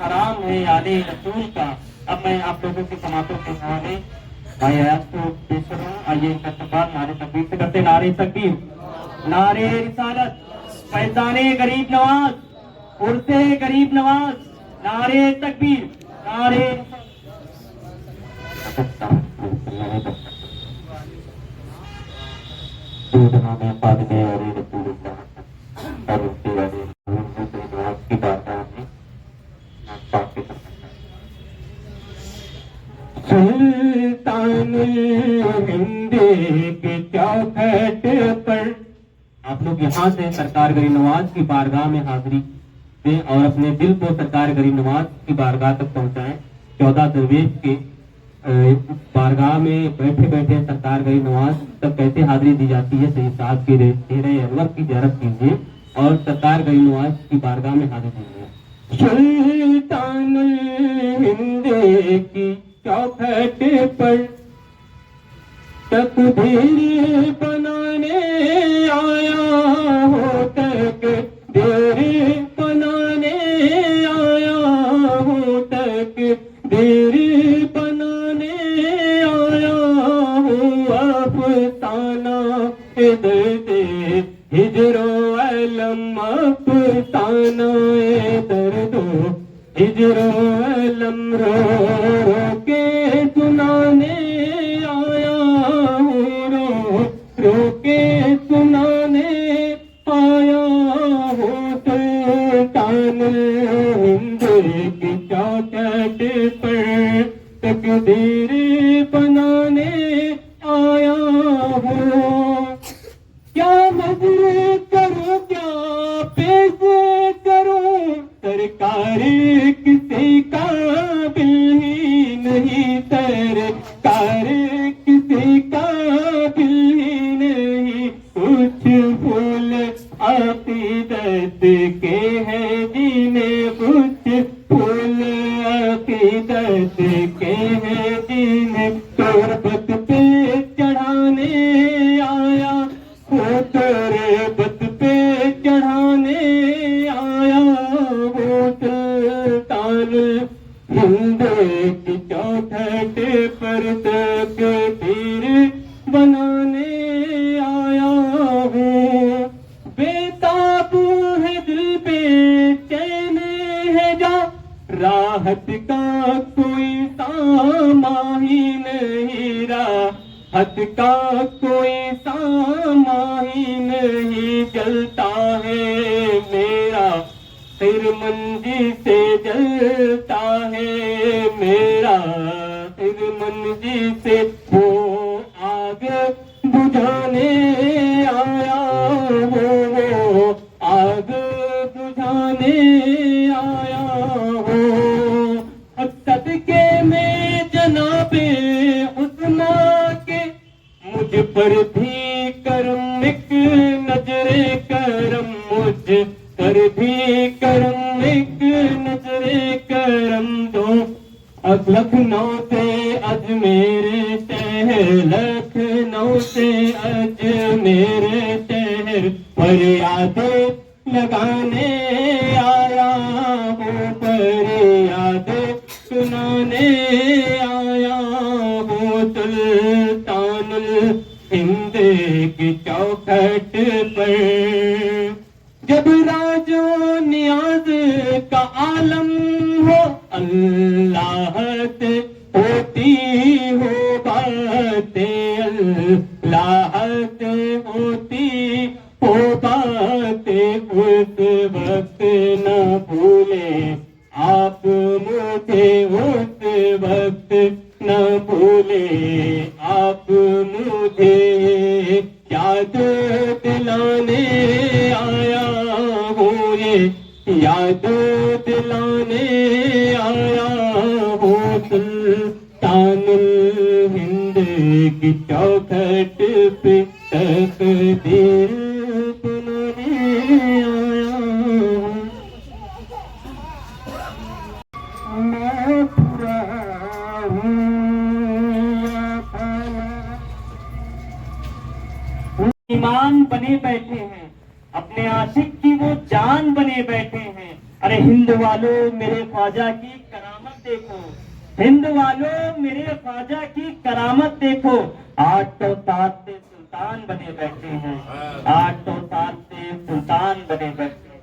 हराम है आले रसूल का। अब मैं आप लोगों की समातों के हवाले भाई आयात को पेश कर रहा हूँ। आइए इनका इस्तकबाल नारे तकबीर से करते। नारे तकबीर, नारे रिसालत, फैजाने गरीब नवाज, उर्से गरीब नवाज, नारे तकबीर, नारे सुल्तान हिंद के चौखट पर आप लोग यहाँ से सरकार गरीब नवाज की बारगाह में हाजिरी दें और अपने दिल को सरकार गरीब नवाज की बारगाह तक पहुँचाएं। 14 दरवेश के बारगाह में बैठे बैठे सरकार गरीब नवाज तक कैसे हाजिरी दी जाती है, सही साहब के चेहरे अनवर की ज़ियारत कीजिए और सरकार गरीब नवाज की बारगाह में हाजिरी दीजिए। सुल्तान हिंद की चौखट पर तकदीर बनाने आया हो, तकदीर बनाने आया हो, तकदीर बनाने आया हो। अफसाना दर्द हिजरो अलम, अफसाना दर्द हिजरो अलम रो के सुनाने आया हूँ, रो के सुनाने आया हूँ। सुल्तान हिंद की चौखट पर तकदीर बनाने आया हूँ। क्या नजर करूँ, क्या पेश करूँ, सरकार किसी काबिल ही नहीं, सरकार किसी काबिल ही नहीं। कुछ फूल अकीदत के हैं जीने, कुछ फूल अकीदत के हैं जीने। तुरबत पे चढ़ाने आया हो, तुरबत पे चढ़ाने आया हो। सुल्तान हिंद की चौखट पर तकदीर बनाने आया हूँ। बेताब है दिल बेचैन है जा, राहत का कोई सामा ही नहीं, राहत का कोई सामा ही नहीं। जलता है मेरा सिर मंजी से, जलता है मेरा सिर मंजी से। वो आग बुझाने आया हो, आग बुझाने आया हो। सदके में जनाबे उस्मा के मुझ पर भी करम, एक नजरे करम, मुझ पर भी करम, एक नजरे करम दो। अब लखनऊ से अजमेर शहर, लखनऊ से अजमेर शहर पर यादें लगाने आया हूँ, पर यादें सुनाने आया हूँ। सुल्तानुल हिंद की चौखट पर जब राजो नियाज का आलम हो, अल्लाह से होती हो बातें, अल्लाह से होती हो बातें। उस वक्त न भूले आप मुझे, उस वक्त न भूले आप मुझे। याद दिलाने आया हूँ, ये याद दिलाने आया हूँ। सुल्तानुल हिंद की चौखट पे तकदीर बनाने आया हूँ। मैं पूरा हूँ ईमान बने बैठे हैं, अपने आशिक की वो जान बने बैठे हैं। अरे अरे हिंद वालों मेरे ख्वाजा की करामत देखो, हिंद वालों मेरे ख्वाजा की करामत देखो। 800 साल से सुल्तान बने बैठे हैं, 800 साल से सुल्तान बने बैठे,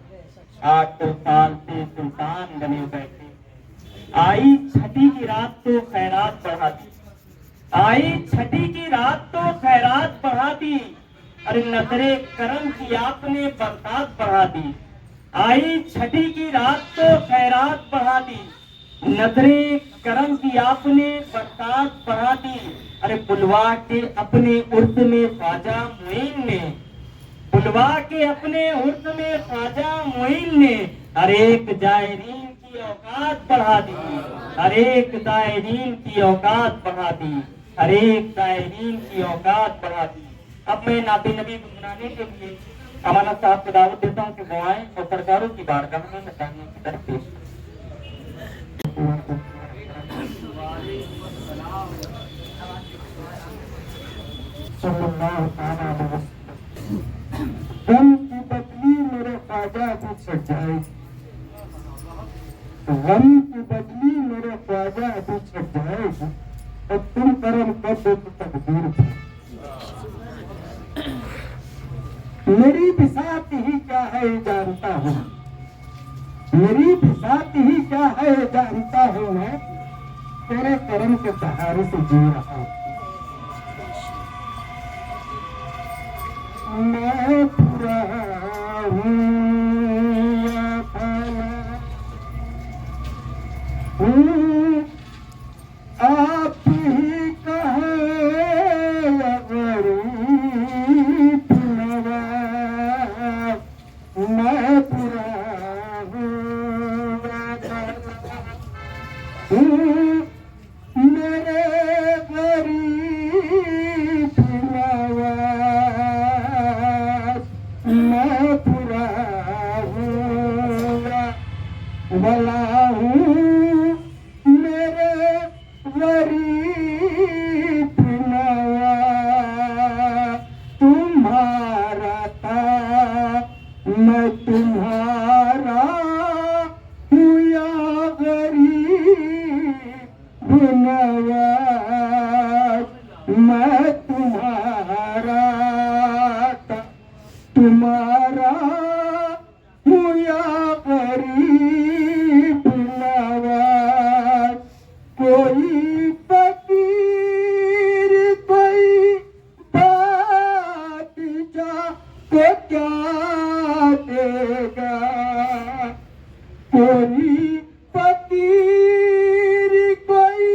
800 साल से सुल्तान बने बैठे। आई छठी की रात तो खैरात बढ़ा दी, आई छठी की रात तो खैरात बढ़ा दी। अरे नजरे करम की आपने बरसात बढ़ा दी, आई छठी की रात तो खैरात बढ़ा दी। नजरे करम की आपने बरसात बढ़ा दी। अरे बुलवा के अपने उर्स में ख्वाजा मुइन ने, बुलवा के अपने उर्स में ख्वाजा मुइन ने हर एक जायरीन की औकात बढ़ा दी, हर एक जायरीन की औकात बढ़ा दी, हर एक जायरीन की औकात बढ़ा दी। अब मैं नाते नबी गुनगुनाने के लिए अमाना साहब को दावत देता हूँ कि वो आए और सरकारों की बारगाह में मकानियों की तरफ पेश गम की बदली मेरे ख्वाजा को सजाएगी, गम की बदली मेरे ख्वाजा को सजाएगी और तुम करम कर दो तो तकदीर थी। मेरी बिसात ही क्या है जानता हूँ, मेरी बिसात ही क्या है जानता हूँ। मैं तेरे करम के सहारे से जी रहा हूँ। मैं बुरा हूँ या भला हूँ, आप ही कहें गरीब नवाज। मैं बुरा हूँ या भला हूँ, मेरे गरीब नवाज। मैं बुरा हूँ या भला हूँ, मेरे गरीब नवाज। तुम्हारा था मैं तुम्हारा हूँ या गरीब नवाज। मैं तुम्हारा था तुम्हारा हूँ या गरीब नवाज। कोई फकीर कोई बादशाह को क्या देगा, कोई फकीर कोई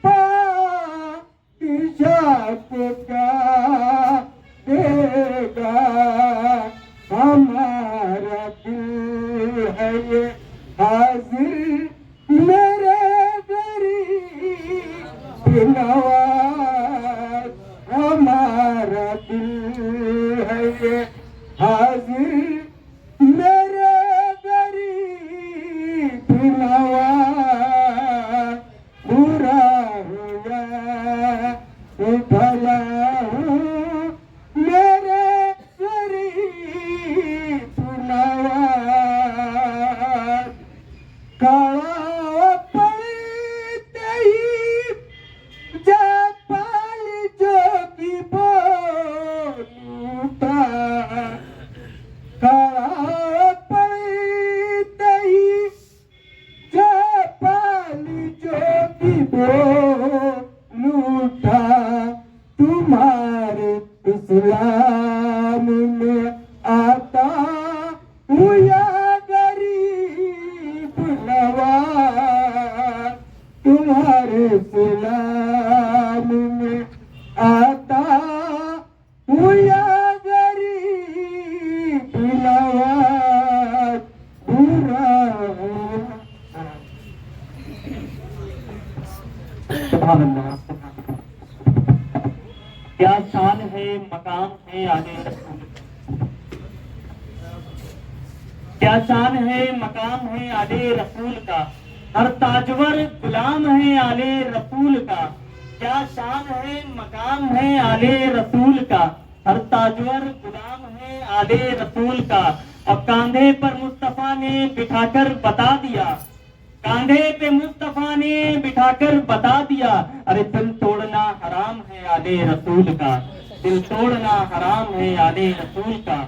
बादशाह को क्या देगा। हमारा दिल है ये हाजिर मेरे गरीब नवाज। हमारा दिल है ये हाजिर मेरे गरीब नवाज। बुरा हुआ भला हूँ मेरे गरीब नवाज। काला पड़ते ही जयपाल जोगी बोलूता, काला पड़ते ही जयपाल जोगी बोलूता। तुम्हारे इस्लाम में आता हूँ या गरीब नवाज। तुम्हारे इस्लाम में आता हूँ या गरीब नवाज। बुरा सुभान अल्लाह। क्या शान है मकाम है आले रसूल, क्या शान है मकाम है आले रसूल का। हर ताजवर गुलाम है आले रसूल का। क्या शान है मकाम है आले रसूल का। हर ताजवर गुलाम है आले रसूल का। और कांधे पर मुस्तफा ने बिठाकर बता दिया, कांधे पे मुस्तफा ने बिठाकर बता दिया, अरे दिल तोड़ना हराम है आले रसूल का, दिल तोड़ना हराम है आले रसूल का।